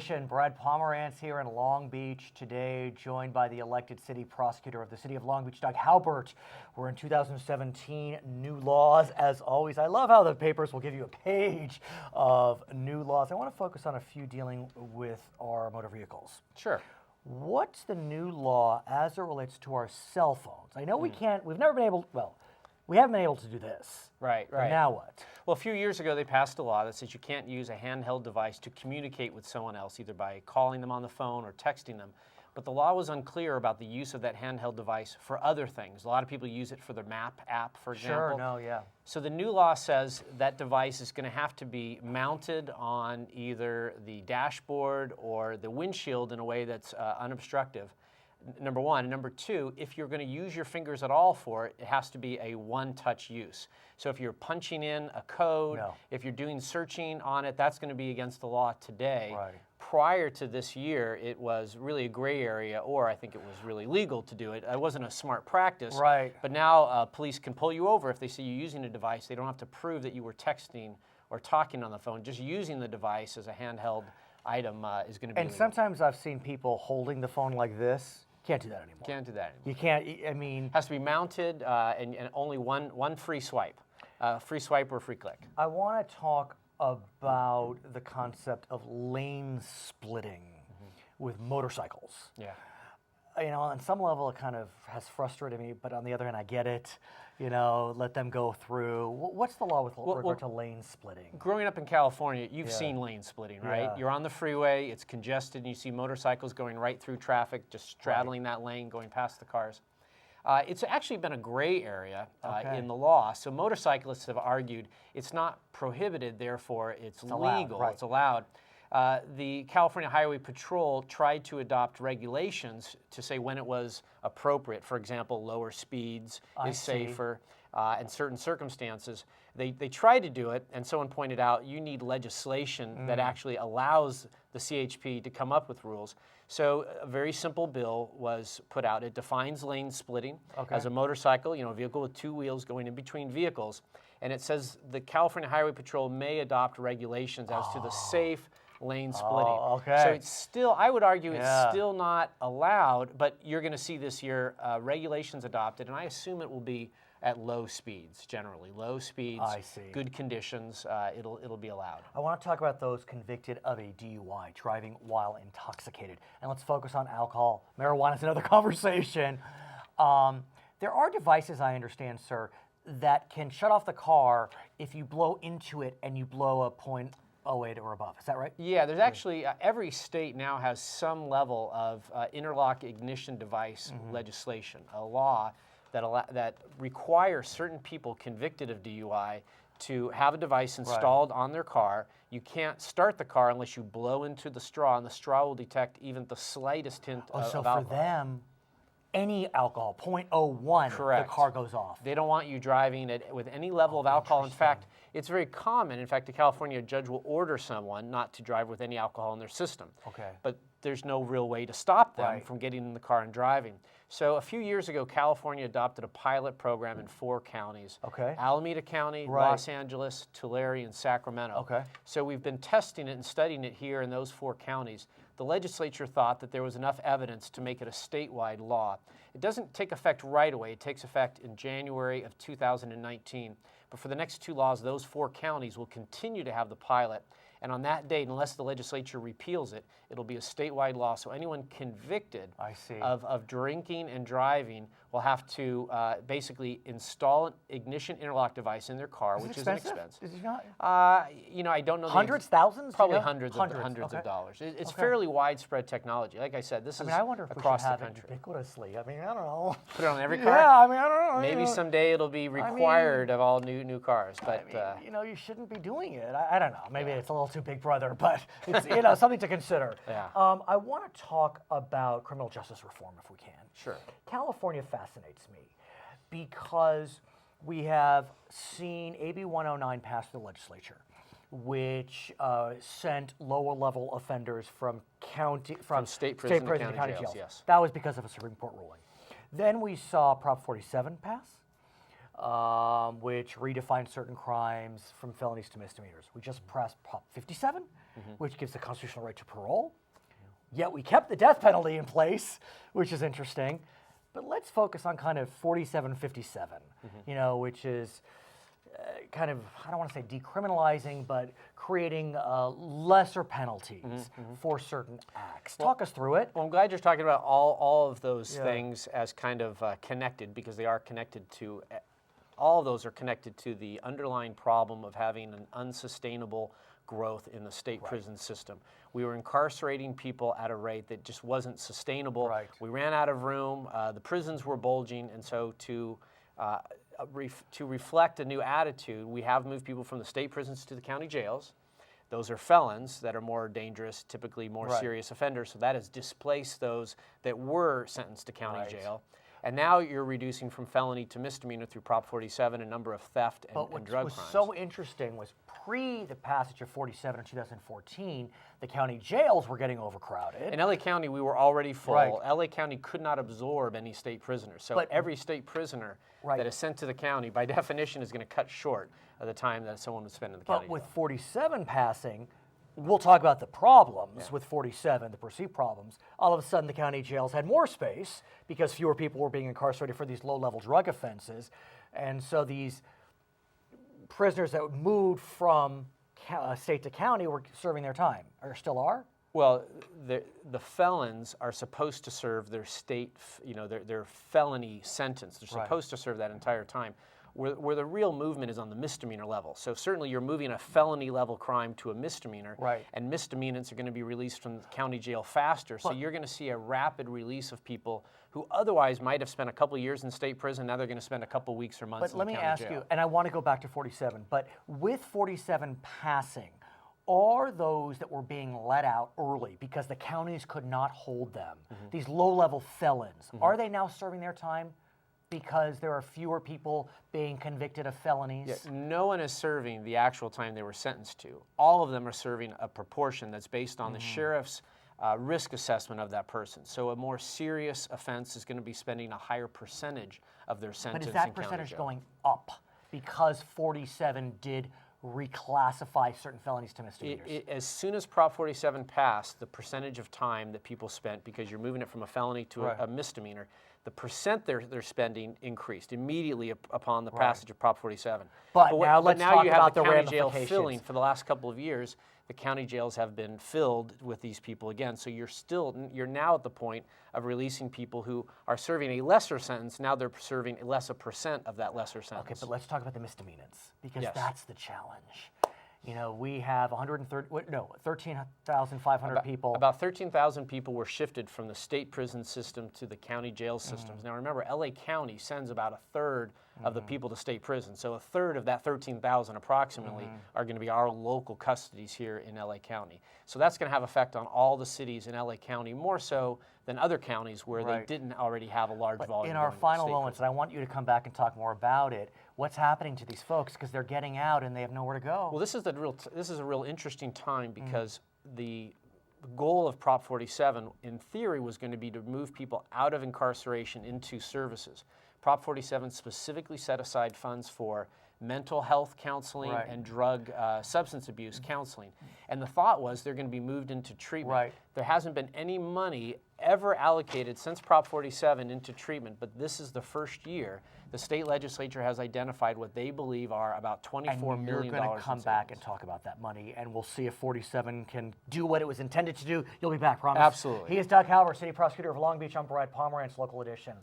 edition. Brad Pomerance here in Long Beach today, joined by the elected city prosecutor of the city of Long Beach, Doug Haubert. We're in 2017, new laws as always. I love how the papers will give you a page of new laws. I want to focus on a few dealing with our motor vehicles. Sure. What's the new law as it relates to our cell phones? I know we've never been able, we haven't been able to do this. Right. Now what? Well, a few years ago, they passed a law that says you can't use a handheld device to communicate with someone else, either by calling them on the phone or texting them. But the law was unclear about the use of that handheld device for other things. A lot of people use it for their map app, for example. So the new law says that device is going to have to be mounted on either the dashboard or the windshield in a way that's unobstructive. Number one. Number two, if you're going to use your fingers at all for it, it has to be a one-touch use. So if you're punching in a code, if you're doing searching on it, that's going to be against the law today. Right. Prior to this year, it was really a gray area, or I think it was really legal to do it. It wasn't a smart practice. Right. But now police can pull you over if they see you using a device. They don't have to prove that you were texting or talking on the phone. Just using the device as a handheld item is going to be And legal. Sometimes I've seen people holding the phone like this. Can't do that anymore. Can't do that anymore. You can't, I mean... Has to be mounted and only one free swipe. Free swipe or free click. I want to talk about the concept of lane splitting with motorcycles. Yeah. You know, on some level it kind of has frustrated me, but on the other hand, I get it. You know, let them go through. What's the law with regard to lane splitting? Growing up in California, you've seen lane splitting, right? Yeah. You're on the freeway, it's congested, and you see motorcycles going right through traffic, just straddling that lane, going past the cars. It's actually been a gray area in the law. So motorcyclists have argued it's not prohibited, therefore it's legal, allowed, it's allowed. The California Highway Patrol tried to adopt regulations to say when it was appropriate. For example, lower speeds is safer in certain circumstances. They tried to do it, and someone pointed out you need legislation that actually allows the CHP to come up with rules. So a very simple bill was put out. It defines lane splitting as a motorcycle, a vehicle with two wheels going in between vehicles. And it says the California Highway Patrol may adopt regulations as to the safe lane splitting. So it's still, I would argue, it's still not allowed, but you're going to see this year regulations adopted, and I assume it will be at low speeds, generally. Low speeds, good conditions, it'll be allowed. I want to talk about those convicted of a DUI, driving while intoxicated. And let's focus on alcohol. Marijuana is another conversation. There are devices, I understand, sir, that can shut off the car if you blow into it and you blow a .08 or above. Is that right? Yeah, there's actually, every state now has some level of interlock ignition device legislation, a law that requires certain people convicted of DUI to have a device installed on their car. You can't start the car unless you blow into the straw, and the straw will detect even the slightest hint of alcohol. So for them, any alcohol, .01, the car goes off. They don't want you driving with any level of alcohol. In fact, it's very common. In fact, a California judge will order someone not to drive with any alcohol in their system. But there's no real way to stop them from getting in the car and driving. So a few years ago, California adopted a pilot program in 4 counties. Alameda County, Los Angeles, Tulare, and Sacramento. So we've been testing it and studying it here in those 4 counties. The legislature thought that there was enough evidence to make it a statewide law. It doesn't take effect right away. It takes effect in January of 2019. But for the next 2 laws, those 4 counties will continue to have the pilot. And on that date, unless the legislature repeals it, it'll be a statewide law. So anyone convicted of drinking and driving will have to basically install an ignition interlock device in their car, which is inexpensive. Is it not? I don't know. Hundreds, thousands? Probably hundreds of dollars. It's fairly widespread technology. Like I said, this is across the country. I wonder if we should have it ubiquitously. I mean, I don't know. Put it on every car? Yeah, I mean, I don't know. Maybe someday it'll be required of all new cars. But you shouldn't be doing it. I don't know. Maybe it's a little too big brother, but it's something to consider. I want to talk about criminal justice reform if we can. Sure. California fascinates me because we have seen AB 109 pass the legislature, which sent lower level offenders from state prison to county jails. Yes. That was because of a Supreme Court ruling. Then we saw Prop 47 pass, which redefined certain crimes from felonies to misdemeanors. We just passed Prop 57, which gives the constitutional right to parole. Yet we kept the death penalty in place, which is interesting. But let's focus on kind of 4757, you know, which is kind of, I don't want to say decriminalizing, but creating lesser penalties for certain acts. Talk us through it. Well, I'm glad you're talking about all of those things as kind of connected, because they are connected to, all of those are connected to the underlying problem of having an unsustainable growth in the state prison system. We were incarcerating people at a rate that just wasn't sustainable. We ran out of room. The prisons were bulging, and so to reflect a new attitude, we have moved people from the state prisons to the county jails. Those are felons that are more dangerous, typically more serious offenders, so that has displaced those that were sentenced to county jail. And now you're reducing from felony to misdemeanor through Prop 47 a number of theft and drug crimes. But what was so interesting was pre the passage of 47 in 2014, the county jails were getting overcrowded. In LA County, we were already full. LA County could not absorb any state prisoners. So every state prisoner that is sent to the county, by definition, is going to cut short of the time that someone would spend in the county jail. But with 47 passing, we'll talk about the problems with 47, the perceived problems. All of a sudden, the county jails had more space because fewer people were being incarcerated for these low-level drug offenses. And so these prisoners that moved from state to county were serving their time, or still are? Well, the felons are supposed to serve their state, you know, their felony sentence. They're supposed to serve that entire time. Where the real movement is on the misdemeanor level. So certainly you're moving a felony level crime to a misdemeanor, and misdemeanors are going to be released from the county jail faster. So you're going to see a rapid release of people who otherwise might have spent a couple of years in state prison. Now they're going to spend a couple of weeks or months in the county jail. But let me ask you, and I want to go back to 47, but with 47 passing, are those that were being let out early because the counties could not hold them, these low-level felons, are they now serving their time because there are fewer people being convicted of felonies? No one is serving the actual time they were sentenced to. All of them are serving a proportion that's based on the sheriff's risk assessment of that person. So a more serious offense is going to be spending a higher percentage of their sentence in county jail. But is that percentage going up because 47 did reclassify certain felonies to misdemeanors? As soon as Prop 47 passed, the percentage of time that people spent, because you're moving it from a felony to a misdemeanor, the percent they're spending increased immediately upon the passage of Prop 47. But now let's talk about the county jail ramifications. filling. For the last couple of years, the county jails have been filled with these people again. So you're now at the point of releasing people who are serving a lesser sentence. Now they're serving less a percent of that lesser sentence. Okay, but let's talk about the misdemeanors, because that's the challenge. You know, we have 13,500 people. About 13,000 people were shifted from the state prison system to the county jail systems. Now remember, LA County sends about a third of the people to state prison. So a third of that 13,000 approximately are going to be our local custodies here in LA County. So that's going to have effect on all the cities in LA County, more so than other counties where they didn't already have a large volume. In our final moments, and I want you to come back and talk more about it, what's happening to these folks, because they're getting out and they have nowhere to go? Well, this is a real interesting time, because the goal of Prop 47, in theory, was going to be to move people out of incarceration into services. Prop 47 specifically set aside funds for mental health counseling and drug substance abuse counseling. And the thought was they're going to be moved into treatment. There hasn't been any money ever allocated since Prop 47 into treatment, but this is the first year the state legislature has identified what they believe are about $24 million. And you're going to come back and talk about that money, and we'll see if 47 can do what it was intended to do. You'll be back, promise? Absolutely. He is Doug Haubert, City Prosecutor of Long Beach. I'm Brad Pomerance, Local Edition.